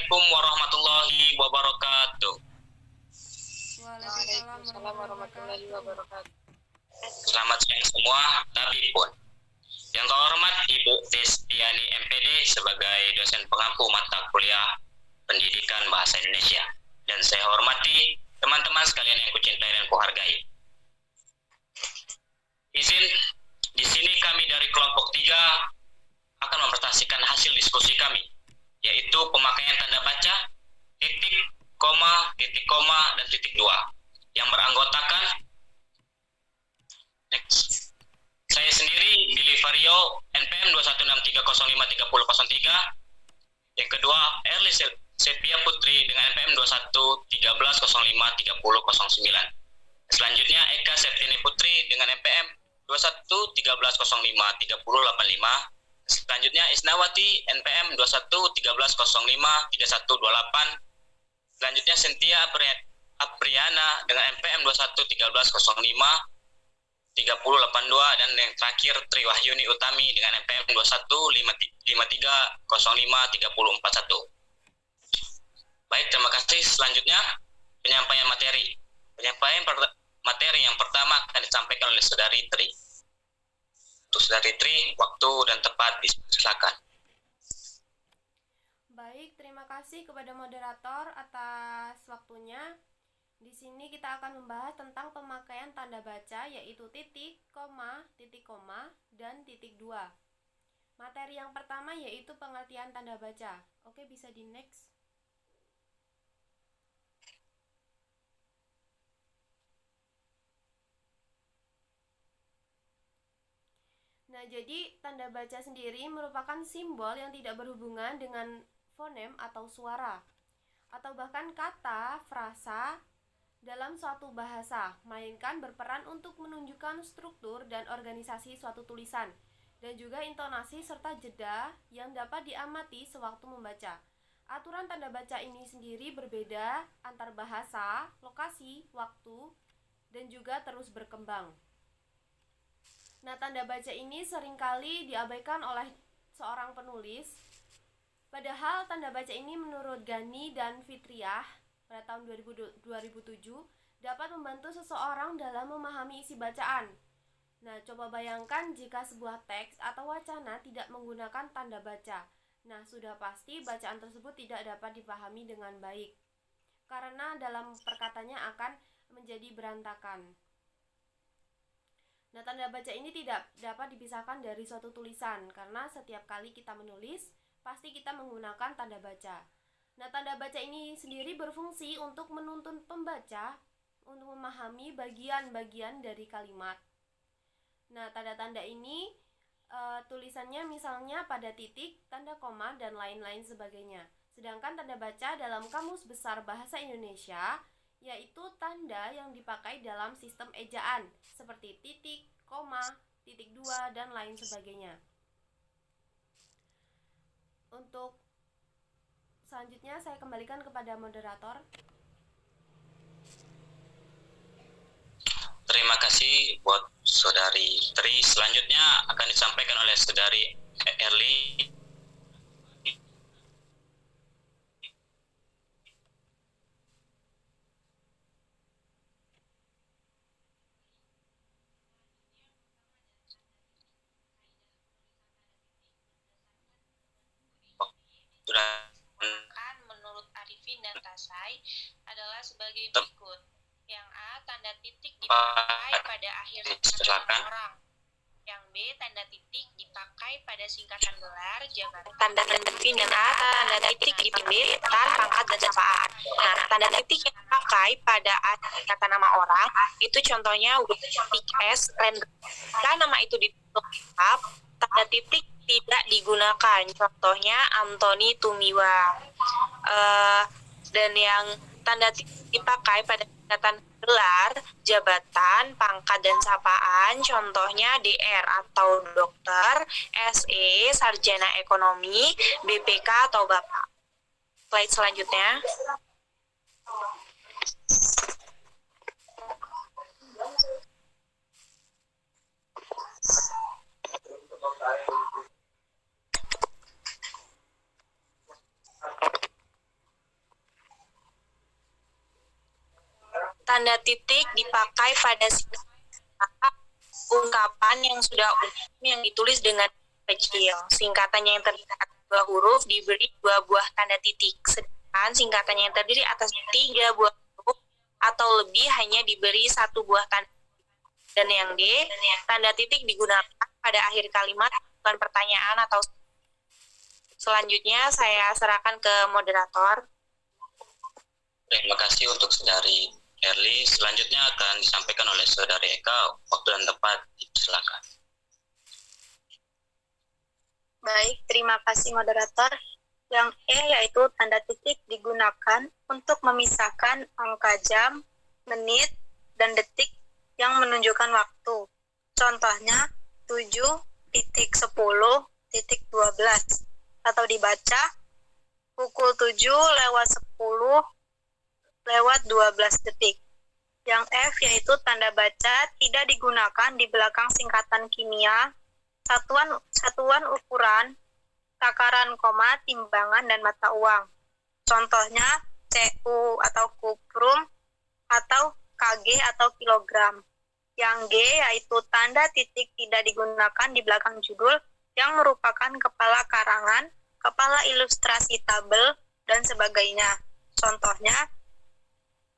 Assalamualaikum warahmatullahi wabarakatuh. Waalaikumsalam warahmatullahi wabarakatuh. Selamat siang semua, tapi pun. Yang terhormat Ibu Destiani MPD sebagai dosen pengampu mata kuliah Pendidikan Bahasa Indonesia. Dan saya hormati teman-teman sekalian yang kucintai dan kuhargai. Izin, di sini kami dari kelompok 3 akan mempresentasikan hasil diskusi kami, yaitu pemakaian tanda baca, titik, koma, dan titik 2, yang beranggotakan saya sendiri, Billy Vario, NPM 216305303. Yang kedua, Erli Sepia Putri dengan NPM 2113053009. Selanjutnya, Eka Septiani Putri dengan NPM 2113053085. Selanjutnya, Isnawati NPM 2113053128. Selanjutnya, Cynthia Apriana dengan NPM 2113053082, dan yang terakhir Triwahyuni Utami dengan NPM 2153053041. Baik, terima kasih. Selanjutnya penyampaian materi. Penyampaian materi yang pertama akan disampaikan oleh Saudari Tri. Untuk Saudari Tri, waktu dan tempat disilakan. Baik, terima kasih kepada moderator atas waktunya. Di sini kita akan membahas tentang pemakaian tanda baca, yaitu titik, koma, dan titik 2. Materi yang pertama yaitu pengertian tanda baca. Oke, bisa di next. Nah, jadi tanda baca sendiri merupakan simbol yang tidak berhubungan dengan fonem atau suara, atau bahkan kata, frasa dalam suatu bahasa, melainkan berperan untuk menunjukkan struktur dan organisasi suatu tulisan, dan juga intonasi serta jeda yang dapat diamati sewaktu membaca. Aturan tanda baca ini sendiri berbeda antar bahasa, lokasi, waktu, dan juga terus berkembang. Nah, tanda baca ini seringkali diabaikan oleh seorang penulis. Padahal tanda baca ini menurut Gani dan Fitriah pada tahun 2007 dapat membantu seseorang dalam memahami isi bacaan. Nah, coba bayangkan jika sebuah teks atau wacana tidak menggunakan tanda baca. Nah, sudah pasti bacaan tersebut tidak dapat dipahami dengan baik, karena dalam perkataannya akan menjadi berantakan. Nah, tanda baca ini tidak dapat dipisahkan dari suatu tulisan, karena setiap kali kita menulis, pasti kita menggunakan tanda baca. Nah, tanda baca ini sendiri berfungsi untuk menuntun pembaca untuk memahami bagian-bagian dari kalimat. Nah, tanda-tanda ini tulisannya misalnya pada titik, tanda koma, dan lain-lain sebagainya. Sedangkan tanda baca dalam Kamus Besar Bahasa Indonesia yaitu tanda yang dipakai dalam sistem ejaan seperti titik, koma, titik 2, dan lain sebagainya. Untuk selanjutnya saya kembalikan kepada moderator. Terima kasih buat Saudari Tri. Selanjutnya akan disampaikan oleh Saudari Erli. Menurut Arifin dan Tasai adalah sebagai berikut. Yang A, tanda titik dipakai pada akhir singkatan orang. Yang B, tanda titik dipakai pada singkatan gelar, jabatan. Tanda titik dan A, tanda titik dipakai pangkat dan sapaan. Nah, tanda titik yang dipakai pada akhir singkatan nama orang itu contohnya titik S, karena nama itu ditutup lengkap, tanda titik tidak digunakan. Contohnya Antoni Tumiwa. Dan yang tanda titik dipakai pada singkatan gelar, jabatan, pangkat, dan sapaan, contohnya DR atau dokter, SE, sarjana ekonomi, BPK atau bapak. Slide selanjutnya. Tanda titik dipakai pada ungkapan yang sudah umum yang ditulis dengan kecil. Singkatannya yang terdiri atas 2 huruf diberi 2 buah tanda titik. Sedangkan singkatannya yang terdiri atas 3 buah huruf atau lebih hanya diberi 1 buah tanda. Dan yang D, tanda titik digunakan pada akhir kalimat bukan pertanyaan atau. Selanjutnya saya serahkan ke moderator. Terima kasih untuk Saudari Erli. Selanjutnya akan disampaikan oleh Saudari Eka. Waktu dan tempat silakan. Baik, terima kasih moderator. Yang E yaitu tanda titik digunakan untuk memisahkan angka jam, menit, dan detik yang menunjukkan waktu. Contohnya 7:10:12 atau dibaca pukul 7:10:12 detik. Yang F yaitu tanda baca tidak digunakan di belakang singkatan kimia, satuan ukuran, takaran koma, timbangan, dan mata uang. Contohnya CU atau kuprum atau KG atau kilogram. Yang G yaitu tanda titik tidak digunakan di belakang judul yang merupakan kepala karangan, kepala ilustrasi tabel, dan sebagainya. Contohnya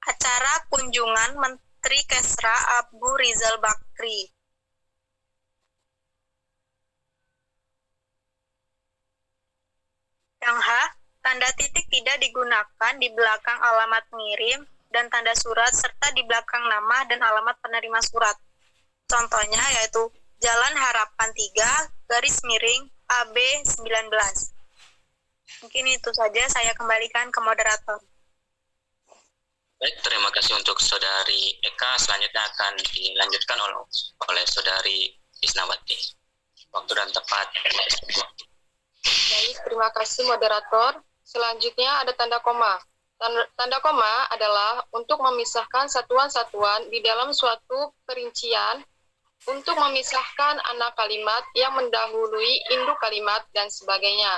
acara kunjungan Menteri Kesra Abu Rizal Bakri. Yang H, tanda titik tidak digunakan di belakang alamat pengirim dan tanda surat serta di belakang nama dan alamat penerima surat. Contohnya yaitu Jalan Harapan 3 AB 19. Mungkin itu saja, saya kembalikan ke moderator. Baik, terima kasih untuk Saudari Eka. Selanjutnya akan dilanjutkan oleh Saudari Isnawati. Waktu dan tempat. Baik, terima kasih moderator. Selanjutnya ada tanda koma. Tanda koma adalah untuk memisahkan satuan-satuan di dalam suatu perincian, untuk memisahkan anak kalimat yang mendahului induk kalimat, dan sebagainya.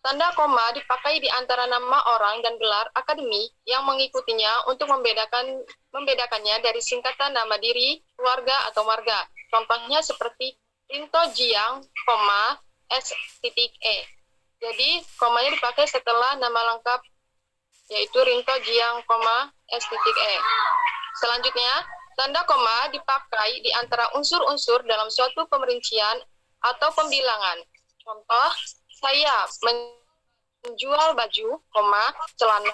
Tanda koma dipakai di antara nama orang dan gelar akademik yang mengikutinya untuk membedakannya dari singkatan nama diri, keluarga, atau marga. Contohnya seperti Rinto Jiang, S.E. Jadi, komanya dipakai setelah nama lengkap, yaitu Rinto Jiang, S.E. Selanjutnya, tanda koma dipakai di antara unsur-unsur dalam suatu pemerincian atau pembilangan. Contoh, saya menjual baju, celana,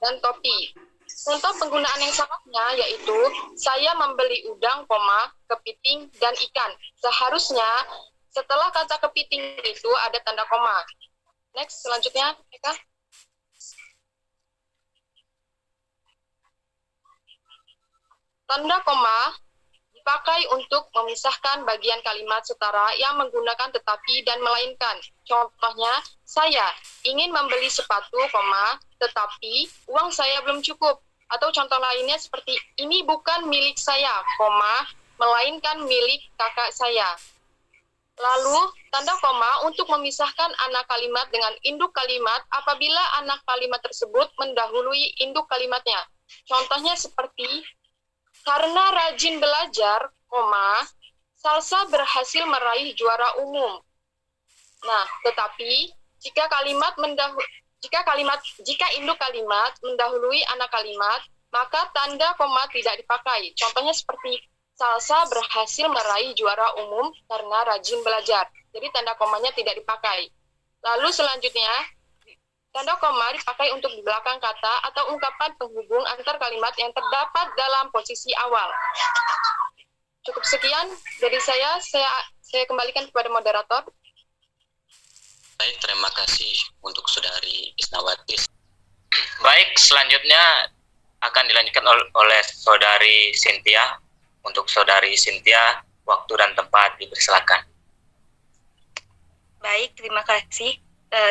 dan topi. Contoh penggunaan yang salahnya yaitu saya membeli udang, kepiting, dan ikan. Seharusnya setelah kata kepiting itu ada tanda koma. Next, selanjutnya, Eka. Tanda koma dipakai untuk memisahkan bagian kalimat setara yang menggunakan tetapi dan melainkan. Contohnya, saya ingin membeli sepatu, tetapi uang saya belum cukup. Atau contoh lainnya seperti, ini bukan milik saya, melainkan milik kakak saya. Lalu, tanda koma untuk memisahkan anak kalimat dengan induk kalimat apabila anak kalimat tersebut mendahului induk kalimatnya. Contohnya seperti, karena rajin belajar, Salsa berhasil meraih juara umum. Nah, tetapi jika induk kalimat mendahului anak kalimat, maka tanda koma tidak dipakai. Contohnya seperti Salsa berhasil meraih juara umum karena rajin belajar. Jadi tanda komanya tidak dipakai. Lalu selanjutnya, tanda koma dipakai untuk di belakang kata atau ungkapan penghubung antar kalimat yang terdapat dalam posisi awal. Cukup sekian dari saya kembalikan kepada moderator. Baik, terima kasih untuk Saudari Isnawati. Baik, selanjutnya akan dilanjutkan oleh Saudari Cynthia. Untuk Saudari Cynthia, waktu dan tempat dipersilakan. Baik, terima kasih.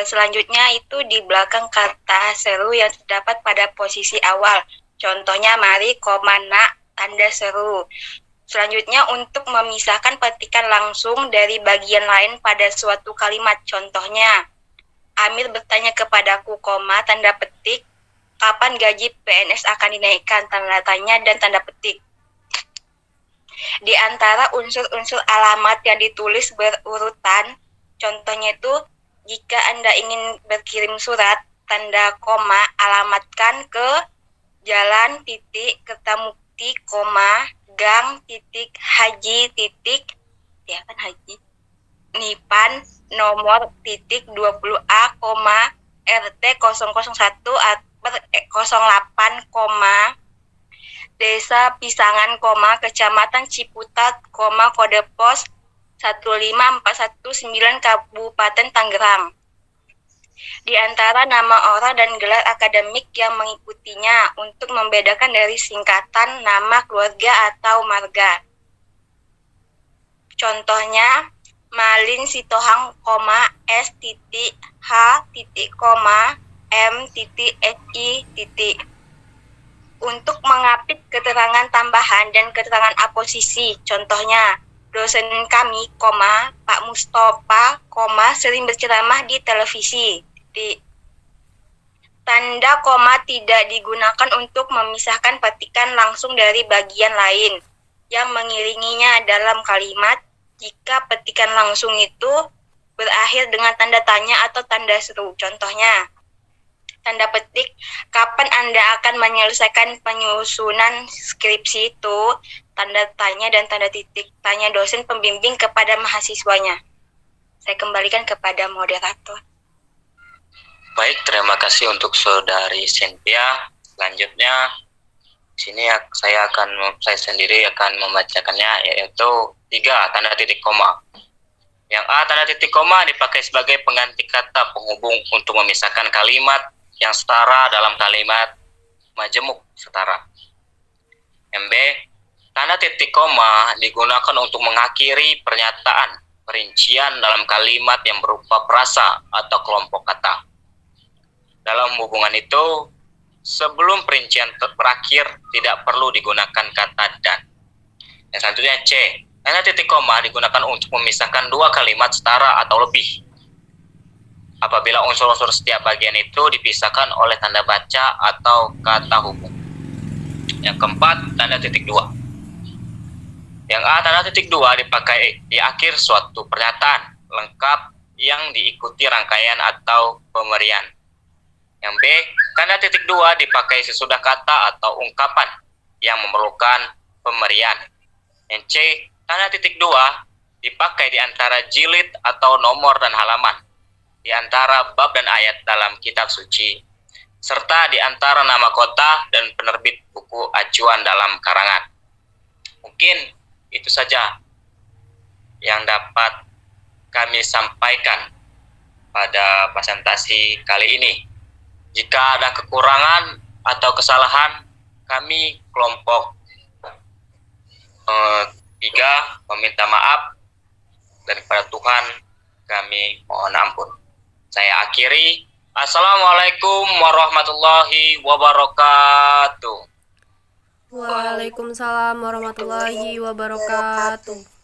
Selanjutnya itu di belakang kata seru yang terdapat pada posisi awal. Contohnya mari, nak, tanda seru. Selanjutnya untuk memisahkan petikan langsung dari bagian lain pada suatu kalimat. Contohnya, Amir bertanya kepadaku, tanda petik, Kapan gaji PNS akan dinaikkan? Tanda tanya dan tanda petik. Di antara unsur-unsur alamat yang ditulis berurutan, contohnya itu jika Anda ingin berkirim surat, tanda koma, alamatkan ke Jalan titik Kertamukti, koma, Gang titik Haji titik, ya kan Haji, Nipan, nomor titik 20A, koma, RT 001 08, koma, Desa Pisangan, koma, Kecamatan Ciputat, koma, kode pos 15419, Kabupaten Tangerang. Di antara nama orang dan gelar akademik yang mengikutinya untuk membedakan dari singkatan nama keluarga atau marga. Contohnya, Malin Sitohang, koma, S titik H titik, koma, M titik SI titik. Untuk mengapit keterangan tambahan dan keterangan aposisi, contohnya, dosen kami, koma, Pak Mustafa, koma, sering berceramah di televisi. Tanda koma tidak digunakan untuk memisahkan petikan langsung dari bagian lain yang mengiringinya dalam kalimat jika petikan langsung itu berakhir dengan tanda tanya atau tanda seru. Contohnya, tanda petik, kapan Anda akan menyelesaikan penyusunan skripsi itu? Tanda tanya dan tanda titik. Tanya dosen pembimbing kepada mahasiswanya. Saya kembalikan kepada moderator. Baik, terima kasih untuk Saudari Cynthia. Selanjutnya, sini saya sendiri akan membacakannya, yaitu 3 tanda titik koma. Yang A, tanda titik koma dipakai sebagai pengganti kata penghubung untuk memisahkan kalimat yang setara dalam kalimat majemuk setara. Yang B, tanda titik koma digunakan untuk mengakhiri pernyataan perincian dalam kalimat yang berupa frasa atau kelompok kata. Dalam hubungan itu, sebelum perincian berakhir tidak perlu digunakan kata dan. Yang selanjutnya C, tanda titik koma digunakan untuk memisahkan 2 kalimat setara atau lebih apabila unsur-unsur setiap bagian itu dipisahkan oleh tanda baca atau kata hubung. Yang keempat, tanda titik 2. Yang A, tanda titik 2 dipakai di akhir suatu pernyataan lengkap yang diikuti rangkaian atau pemberian. Yang B, tanda titik 2 dipakai sesudah kata atau ungkapan yang memerlukan pemberian. Yang C, tanda titik 2 dipakai di antara jilid atau nomor dan halaman, di antara bab dan ayat dalam kitab suci, serta di antara nama kota dan penerbit buku acuan dalam karangan. Mungkin itu saja yang dapat kami sampaikan pada presentasi kali ini. Jika ada kekurangan atau kesalahan, kami kelompok 3 meminta maaf dan kepada Tuhan kami mohon ampun. Saya akhiri. Assalamualaikum warahmatullahi wabarakatuh. Waalaikumsalam warahmatullahi wabarakatuh.